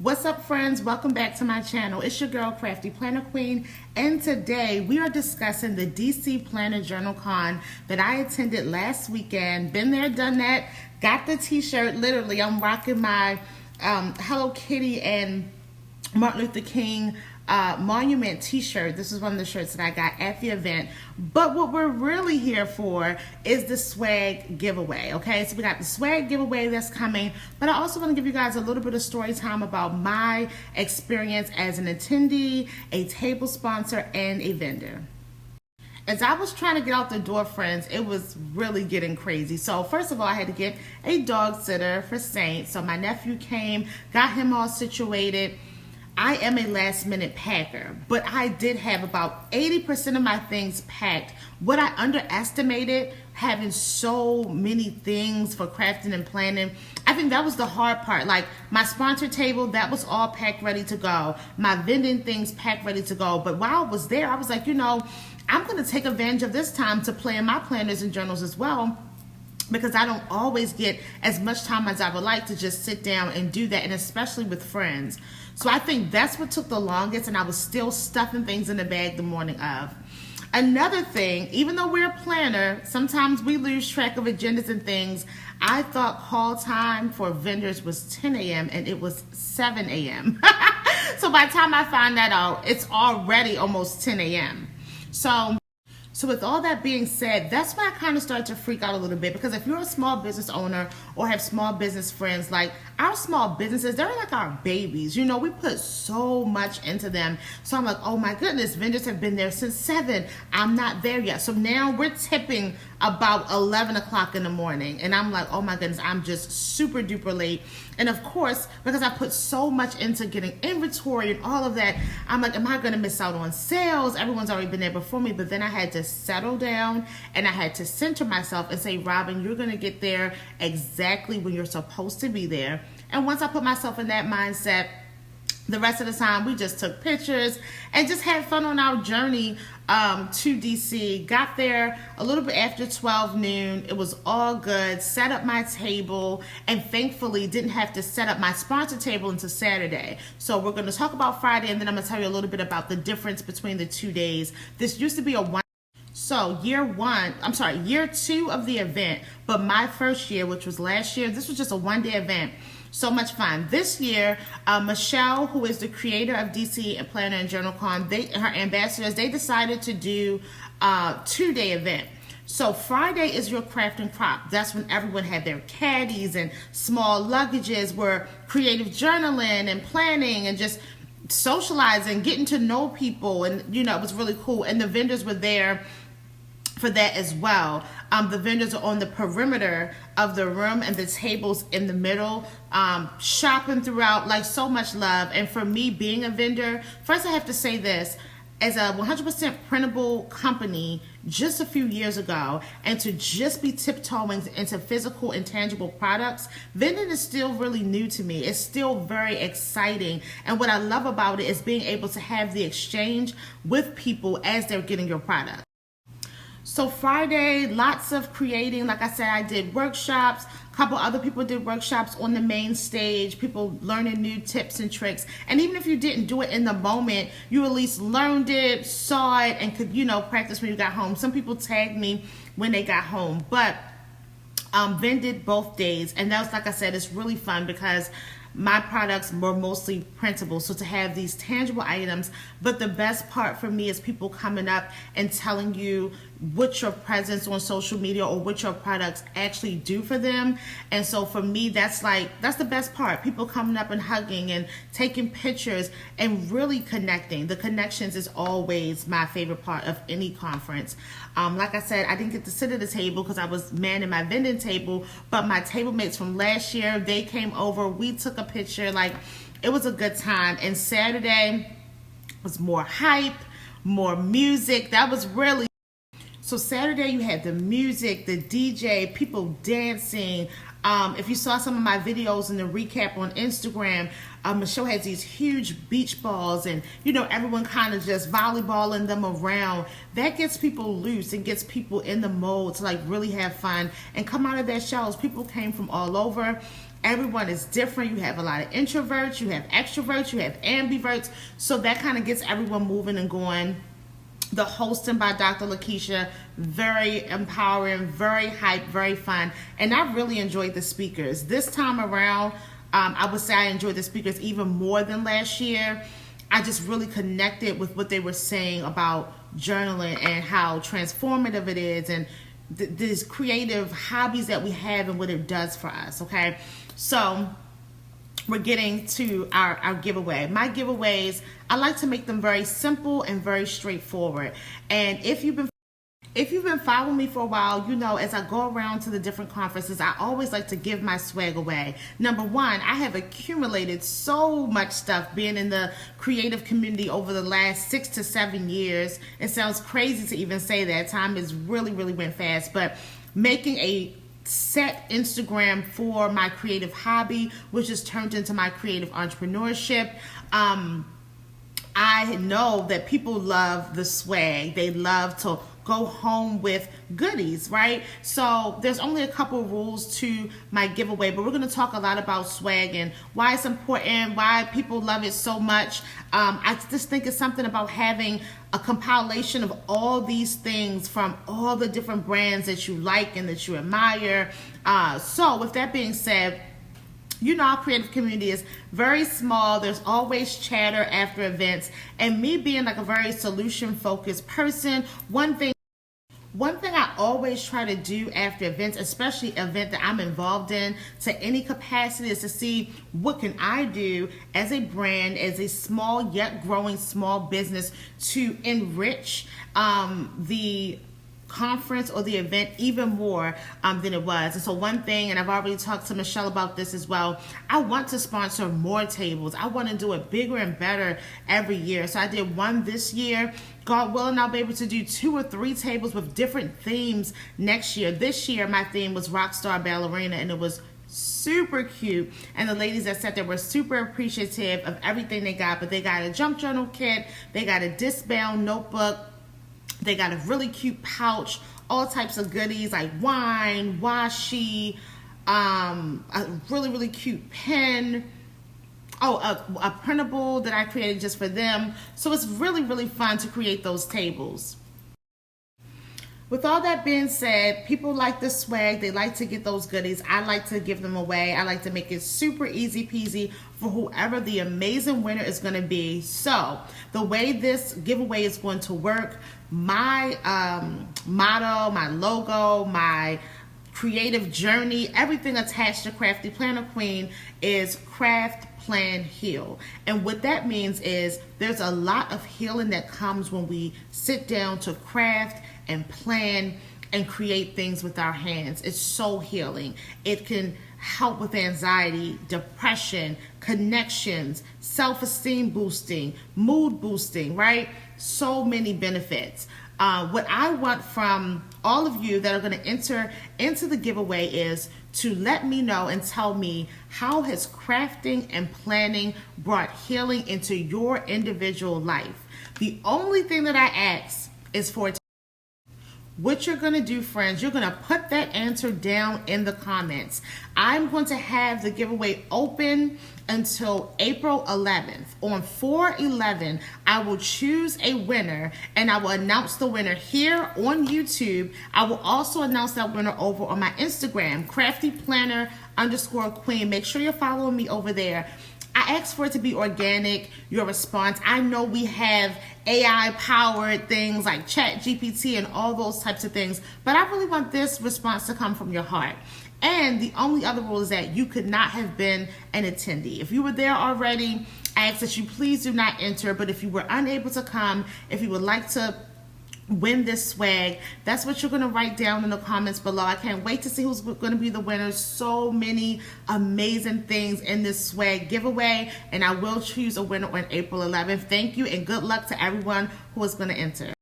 What's up, friends? Welcome back to my channel. It's your girl Crafty Planner Queen, and today we are discussing the DC Planner Journal Con that I attended last weekend. Been there, done that, got the t-shirt. Literally, I'm rocking my Hello Kitty and Martin Luther King monument t-shirt. This is one of the shirts that I got at the event. But what we're really here for is the swag giveaway. Okay, so we got the swag giveaway that's coming, but I also want to give you guys a little bit of story time about my experience as an attendee, a table sponsor, and a vendor. As I was trying to get out the door, friends, it was really getting crazy. So first of all, I had to get a dog sitter for Saint. So my nephew came, got him all situated. I am a last minute packer, but I did have about 80% of my things packed. What I underestimated, having so many things for crafting and planning, I think that was the hard part. Like my sponsor table, that was all packed, ready to go. My vending things packed, ready to go. But while I was there, I was like, you know, I'm going to take advantage of this time to plan my planners and journals as well, because I don't always get as much time as I would like to just sit down and do that, and especially with friends. So I think that's what took the longest, and I was still stuffing things in the bag the morning of. Another thing, even though we're a planner, sometimes we lose track of agendas and things. I thought call time for vendors was 10 a.m. and it was 7 a.m. So by the time I find that out, it's already almost 10 a.m. So with all that being said, that's why I kind of started to freak out a little bit, because if you're a small business owner or have small business friends, like our small businesses, they're like our babies. You know, we put so much into them. So I'm like, oh my goodness, vendors have been there since 7. I'm not there yet. So now we're tipping about 11 o'clock in the morning. And I'm like, oh my goodness, I'm just super duper late. And of course, because I put so much into getting inventory and all of that, I'm like, am I going to miss out on sales? Everyone's already been there before me. But then I had to settle down and I had to center myself and say, Robin, you're going to get there exactly when you're supposed to be there. And once I put myself in that mindset, the rest of the time we just took pictures and just had fun on our journey to DC. Got there a little bit after 12 noon. It was all good. Set up my table, and thankfully didn't have to set up my sponsor table until Saturday. So we're going to talk about Friday, and then I'm going to tell you a little bit about the difference between the 2 days. This used to be a one. So year 2 of the event, but my first year, which was last year, this was just a one-day event. So much fun. This year, Michelle, who is the creator of DC Planner and Journal Con, her ambassadors, they decided to do a 2-day event. So Friday is your craft and crop. That's when everyone had their caddies and small luggages, were creative journaling and planning and just socializing, getting to know people, and you know, it was really cool. And the vendors were there for that as well. The vendors are on the perimeter of the room and the tables in the middle, shopping throughout, like so much love. And for me, being a vendor, first I have to say this, as a 100% printable company just a few years ago, and to just be tiptoeing into physical and tangible products, vending is still really new to me. It's still very exciting. And what I love about it is being able to have the exchange with people as they're getting your product. So Friday, lots of creating. Like I said, I did workshops. A couple other people did workshops on the main stage, people learning new tips and tricks. And even if you didn't do it in the moment, you at least learned it, saw it, and could, you know, practice when you got home. Some people tagged me when they got home. But vended both days. And that was, like I said, it's really fun because my products were mostly printable, so to have these tangible items. But the best part for me is people coming up and telling you what your presence on social media or what your products actually do for them. And so for me, that's the best part. People coming up and hugging and taking pictures and really connecting. The connections is always my favorite part of any conference. Like I said, I didn't get to sit at the table because I was manning my vending table, but my table mates from last year, they came over, we took a picture. Like, it was a good time. And Saturday was more hype, more music. That was really, so Saturday you had the music, the DJ, people dancing. If you saw some of my videos in the recap on Instagram, Michelle has these huge beach balls, and you know, everyone kind of just volleyballing them around. That gets people loose and gets people in the mode to like really have fun and come out of their shells. People came from all over. Everyone is different. You have a lot of introverts, you have extroverts, you have ambiverts. So that kind of gets everyone moving and going. The hosting by Dr. Lakeisha, very empowering, very hype, very fun. And I really enjoyed the speakers. This time around, I would say I enjoyed the speakers even more than last year. I just really connected with what they were saying about journaling and how transformative it is, and these creative hobbies that we have and what it does for us, okay? So we're getting to our giveaway. My giveaways, I like to make them very simple and very straightforward. And if you've been following me for a while, you know, as I go around to the different conferences, I always like to give my swag away. Number one, I have accumulated so much stuff being in the creative community over the last 6 to 7 years. It sounds crazy to even say that. Time has really went fast, but making a set Instagram for my creative hobby, which has turned into my creative entrepreneurship. I know that people love the swag. They love to go home with goodies, right? So there's only a couple rules to my giveaway, but we're going to talk a lot about swag and why it's important, why people love it so much. I just think it's something about having a compilation of all these things from all the different brands that you like and that you admire. So with that being said, you know, our creative community is very small. There's always chatter after events. And me being like a very solution-focused person, one thing I always try to do after events, especially an event that I'm involved in to any capacity, is to see what can I do as a brand, as a small yet growing small business to enrich the conference or the event even more than it was. And so one thing, and I've already talked to Michelle about this as well, I want to sponsor more tables. I want to do it bigger and better every year. So I did one this year. God willing, I'll be able to do 2 or 3 tables with different themes next year. This year, my theme was Rockstar Ballerina, and it was super cute. And the ladies that sat there were super appreciative of everything they got. But they got a junk journal kit, they got a disc-bound notebook, they got a really cute pouch, all types of goodies like wine, washi, a really cute pen. Oh, a printable that I created just for them. So it's really fun to create those tables. With all that being said, people like the swag. They like to get those goodies. I like to give them away. I like to make it super easy peasy for whoever the amazing winner is going to be. So the way this giveaway is going to work, my motto, my logo, my creative journey, everything attached to Crafty Planner Queen is craft, plan, heal. And what that means is there's a lot of healing that comes when we sit down to craft and plan and create things with our hands. It's so healing. It can help with anxiety, depression, connections, self-esteem boosting, mood boosting, right? So many benefits. What I want from all of you that are going to enter into the giveaway is to let me know and tell me, how has crafting and planning brought healing into your individual life? The only thing that I ask is for what you're going to do, friends, you're going to put that answer down in the comments. I'm going to have the giveaway open until April 11th. On 4/11, I will choose a winner and I will announce the winner here on YouTube. I will also announce that winner over on my Instagram, craftyplanner_queen. Make sure you're following me over there. I asked for it to be organic, your response. I know we have AI-powered things like ChatGPT and all those types of things, but I really want this response to come from your heart. And the only other rule is that you could not have been an attendee. If you were there already, I ask that you please do not enter, but if you were unable to come, if you would like to win this swag, that's what you're going to write down in the comments below. I can't wait to see who's going to be the winners. So many amazing things in this swag giveaway, and I will choose a winner on April 11th. Thank you and good luck to everyone who is going to enter.